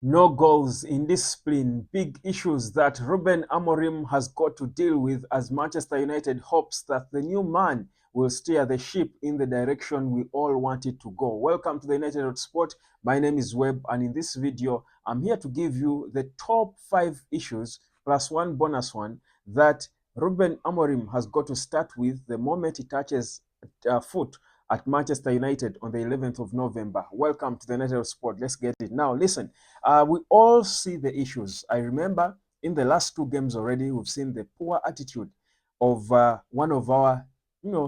No goals, indiscipline, big issues that Ruben Amorim has got to deal with as Manchester United hopes that the new man will steer the ship in the direction we all want it to go. Welcome to the United Sport. My name is Webb, and in this video, I'm here to give you the top 5 issues plus one bonus one that Ruben Amorim has got to start with the moment he touches foot at Manchester United on the 11th of November. Welcome to the United Sport. Let's get it. Now, listen. We all see the issues. I remember in the last 2 games already, we've seen the poor attitude of one of our,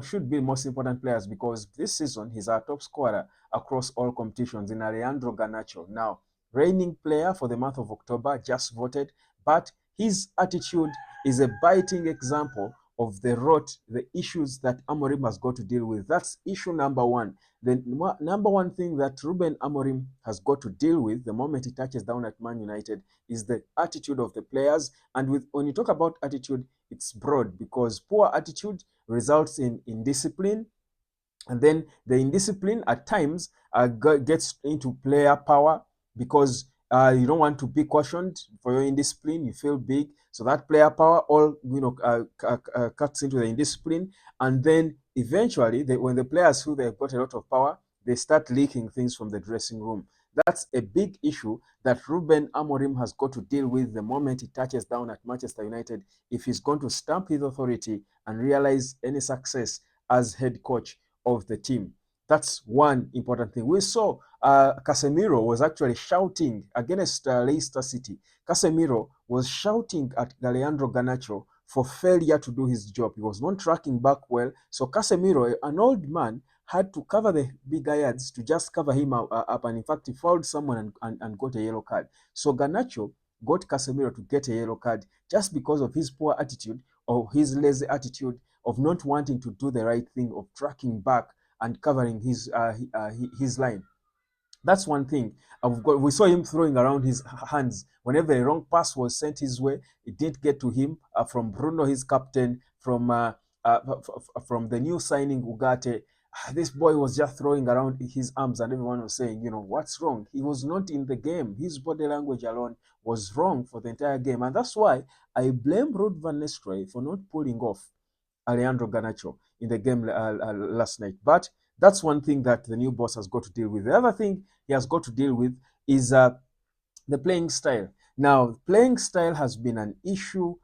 should be most important players because this season he's our top scorer across all competitions in Alejandro Garnacho. Now, reigning player for the month of October, just voted, but his attitude is a biting example of the rot, the issues that Amorim has got to deal with. That's issue number one. The number one thing that Ruben Amorim has got to deal with the moment he touches down at Man United is the attitude of the players. And when you talk about attitude, it's broad because poor attitude results in indiscipline, and then the indiscipline at times gets into player power because you don't want to be cautioned for your indiscipline. You feel big, so that player power all cuts into the indiscipline, and then eventually, when the players feel they've got a lot of power, they start leaking things from the dressing room. That's a big issue that Ruben Amorim has got to deal with the moment he touches down at Manchester United if he's going to stamp his authority and realize any success as head coach of the team. That's one important thing. We saw Casemiro was actually shouting against Leicester City. Casemiro was shouting at Leandro Garnacho for failure to do his job. He was not tracking back well. So Casemiro, an old man, had to cover the bigger yards to just cover him up. And in fact, he fouled someone and got a yellow card. So Garnacho got Casemiro to get a yellow card just because of his poor attitude or his lazy attitude of not wanting to do the right thing, of tracking back and covering his line. That's one thing. We saw him throwing around his hands whenever a wrong pass was sent his way. It did get to him from Bruno, his captain, from the new signing Ugarte. This boy was just throwing around his arms, and everyone was saying, what's wrong? He was not in the game. His body language alone was wrong for the entire game, and that's why I blame Ruud van Nistelrooy for not pulling off Alejandro Garnacho in the game last night. But that's one thing that the new boss has got to deal with. The other thing he has got to deal with is the playing style. Now, playing style has been an issue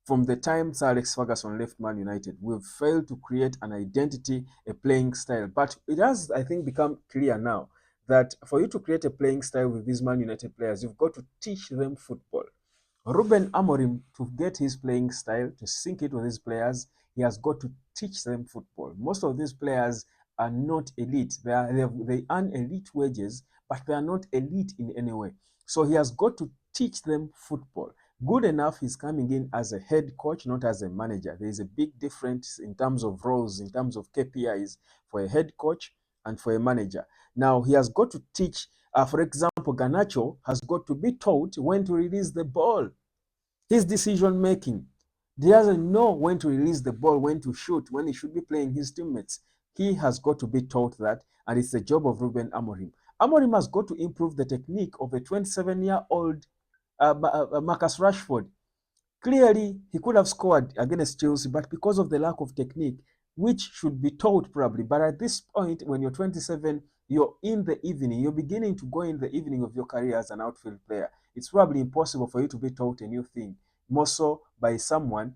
from the time Sir Alex Ferguson left Man United. We've failed to create an identity, a playing style. But it has, I think, become clear now that for you to create a playing style with these Man United players, you've got to teach them football. Ruben Amorim, to get his playing style, to sync it with his players, he has got to teach them football. Most of these players are not elite. They earn elite wages, but they are not elite in any way. So he has got to teach them football. Good enough, he's coming in as a head coach, not as a manager. There is a big difference in terms of roles, in terms of KPIs for a head coach and for a manager. Now, he has got to teach, for example, Garnacho has got to be taught when to release the ball. His decision making. He doesn't know when to release the ball, when to shoot, when he should be playing his teammates. He has got to be taught that, and it's the job of Ruben Amorim. Amorim has got to improve the technique of a 27-year-old Marcus Rashford. Clearly, he could have scored against Chelsea, but because of the lack of technique, which should be taught probably. But at this point, when you're 27, you're in the evening, you're beginning to go in the evening of your career as an outfield player. It's probably impossible for you to be taught a new thing, more so by someone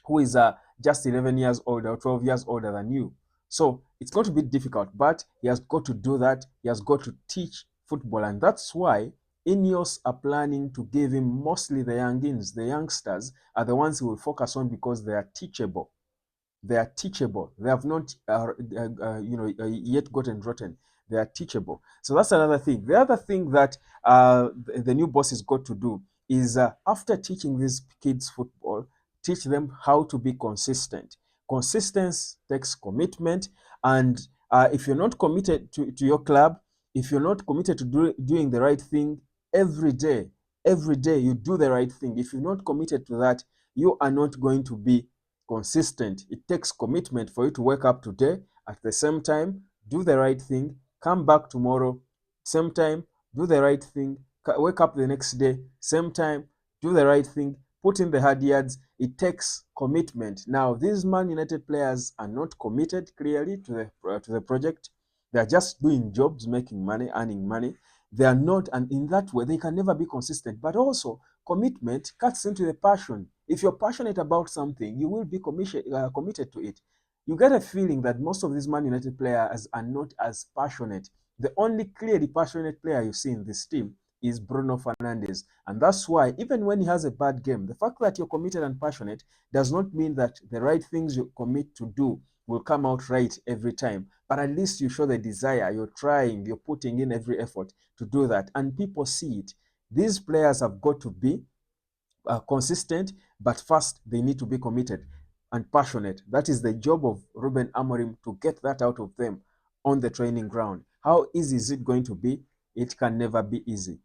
who is just 11 years older or 12 years older than you. So it's going to be difficult, but he has got to do that. He has got to teach football, and that's why Ineos are planning to give him mostly the youngins. The youngsters are the ones he will focus on because they are teachable. They are teachable. They have not, yet gotten rotten. They are teachable. So that's another thing. The other thing that the new boss has got to do is after teaching these kids football, teach them how to be consistent. Consistency takes commitment, and if you're not committed to your club, if you're not committed to doing the right thing every day you do the right thing. If you're not committed to that, you are not going to be consistent. It takes commitment for you to wake up today at the same time, do the right thing, come back tomorrow, same time, do the right thing, wake up the next day, same time, do the right thing, put in the hard yards. It takes commitment. Now, these Man United players are not committed clearly to the project. They are just doing jobs, making money, earning money. They are not, and in that way, they can never be consistent. But also, commitment cuts into the passion. If you're passionate about something, you will be committed to it. You get a feeling that most of these Man United players are not as passionate. The only clearly passionate player you see in this team is Bruno Fernandes. And that's why, even when he has a bad game, the fact that you're committed and passionate does not mean that the right things you commit to do will come out right every time. But at least you show the desire, you're trying, you're putting in every effort to do that. And people see it. These players have got to be consistent, but first they need to be committed and passionate. That is the job of Ruben Amorim, to get that out of them on the training ground. How easy is it going to be? It can never be easy.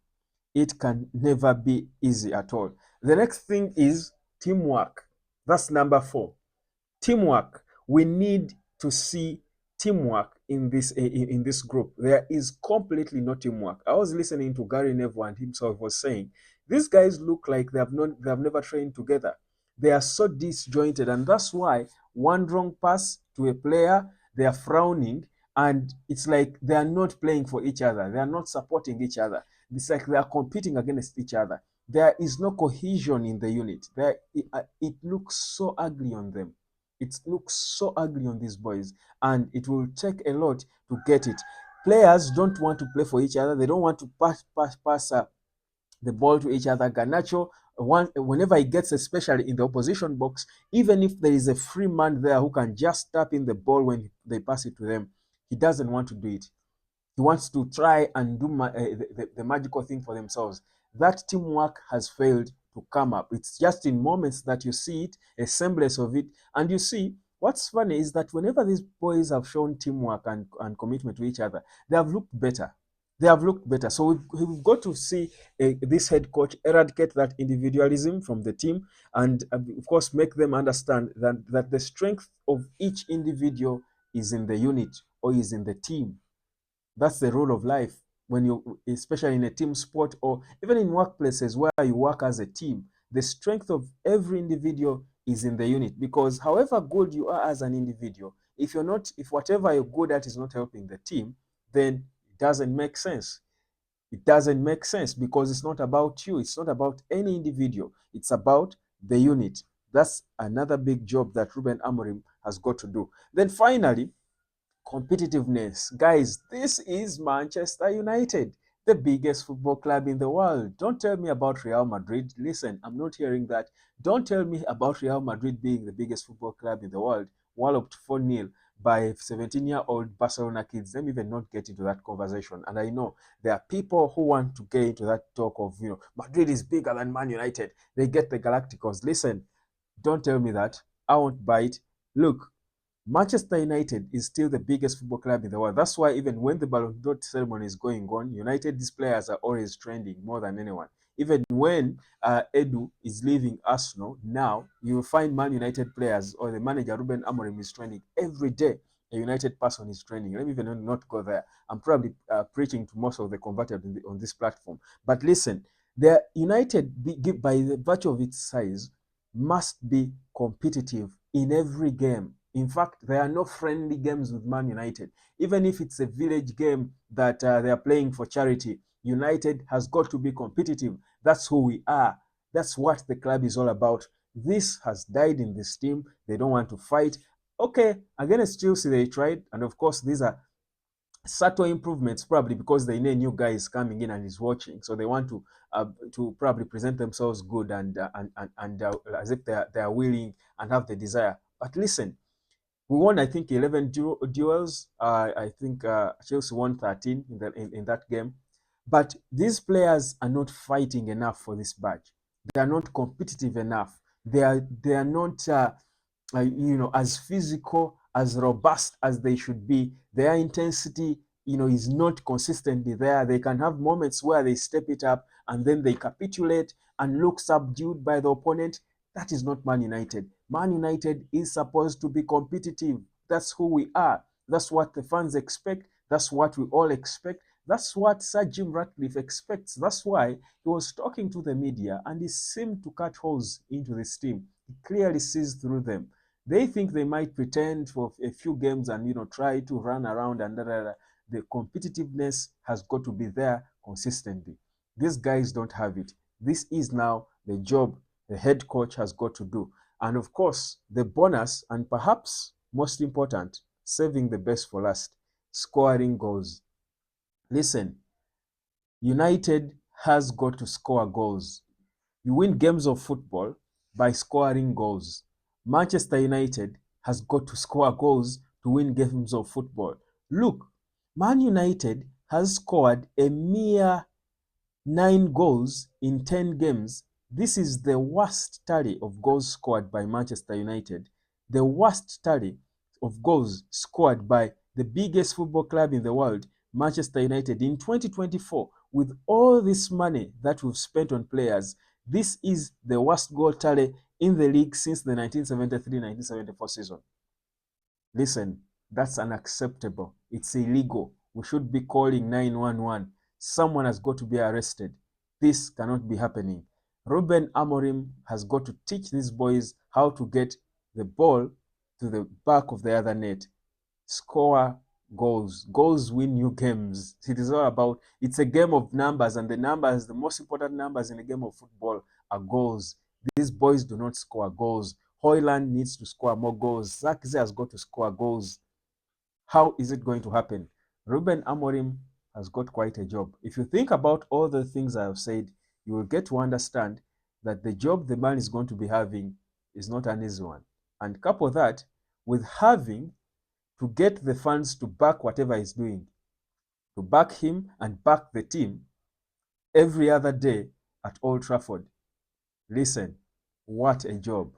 It can never be easy at all. The next thing is teamwork. That's number 4. Teamwork. We need to see teamwork in this group. There is completely no teamwork. I was listening to Gary Neville, and himself was saying these guys look like they have never trained together. They are so disjointed, and that's why one wrong pass to a player, they are frowning, and it's like they are not playing for each other. They are not supporting each other. It's like they are competing against each other. There is no cohesion in the unit. It looks so ugly on them. It looks so ugly on these boys, and it will take a lot to get it. Players don't want to play for each other. They don't want to pass the ball to each other. Garnacho, whenever he gets, especially in the opposition box, even if there is a free man there who can just tap in the ball when they pass it to them, he doesn't want to do it. He wants to try and do the magical thing for themselves. That teamwork has failed to come up. It's just in moments that you see it, a semblance of it. And you see, what's funny is that whenever these boys have shown teamwork and commitment to each other, they have looked better. They have looked better. So we've got to see this head coach eradicate that individualism from the team, and of course make them understand that the strength of each individual is in the unit or is in the team. That's the rule of life when you, especially in a team sport or even in workplaces where you work as a team. The strength of every individual is in the unit, because however good you are as an individual, if whatever you're good at is not helping the team, then it doesn't make sense. It doesn't make sense, because it's not about you. It's not about any individual. It's about the unit. That's another big job that Ruben Amorim has got to do. Then finally, competitiveness. Guys, this is Manchester United, the biggest football club in the world. Don't tell me about Real Madrid. Listen, I'm not hearing that. Don't tell me about Real Madrid being the biggest football club in the world, walloped 4-0 by 17-year-old Barcelona kids. Let me even not get into that conversation. And I know there are people who want to get into that talk of, Madrid is bigger than Man United. They get the Galacticos. Listen, don't tell me that. I won't buy it. Look, Manchester United is still the biggest football club in the world. That's why even when the Ballon d'Or ceremony is going on, United's players are always trending more than anyone. Even when Edu is leaving Arsenal, now you will find Man United players, or the manager Ruben Amorim is trending every day. A United person is trending. Let me even not go there. I'm probably preaching to most of the converted on this platform. But listen, the United, by the virtue of its size, must be competitive in every game. In fact, there are no friendly games with Man United. Even if it's a village game that they are playing for charity, United has got to be competitive. That's who we are. That's what the club is all about. This has died in this team. They don't want to fight. Okay, against Chelsea they tried, and of course these are subtle improvements, probably because they know new guy is coming in and is watching, so they want to probably present themselves good and as if they are willing and have the desire. But listen, we won, I think, 11 duels. I think Chelsea won 13 in that game. But these players are not fighting enough for this badge. They are not competitive enough. They are not as physical, as robust as they should be. Their intensity, is not consistently there. They can have moments where they step it up and then they capitulate and look subdued by the opponent. That is not Man United. Man United is supposed to be competitive. That's who we are. That's what the fans expect. That's what we all expect. That's what Sir Jim Ratcliffe expects. That's why he was talking to the media and he seemed to cut holes into this team. He clearly sees through them. They think they might pretend for a few games and try to run around and the competitiveness has got to be there consistently. These guys don't have it. This is now the job the head coach has got to do. And of course, the bonus, and perhaps most important, saving the best for last, scoring goals. Listen, United has got to score goals. You win games of football by scoring goals. Manchester United has got to score goals to win games of football. Look, Man United has scored a mere 9 goals in 10 games. This is the worst tally of goals scored by Manchester United. The worst tally of goals scored by the biggest football club in the world, Manchester United, in 2024. With all this money that we've spent on players, this is the worst goal tally in the league since the 1973-1974 season. Listen, that's unacceptable. It's illegal. We should be calling 911. Someone has got to be arrested. This cannot be happening. Ruben Amorim has got to teach these boys how to get the ball to the back of the other net. Score goals. Goals win you games. It is all about, it's a game of numbers, and the numbers, the most important numbers in a game of football are goals. These boys do not score goals. Hoyland needs to score more goals. Zirkzee has got to score goals. How is it going to happen? Ruben Amorim has got quite a job. If you think about all the things I have said, you will get to understand that the job the man is going to be having is not an easy one. And couple that with having to get the fans to back whatever he's doing, to back him and back the team every other day at Old Trafford. Listen, what a job.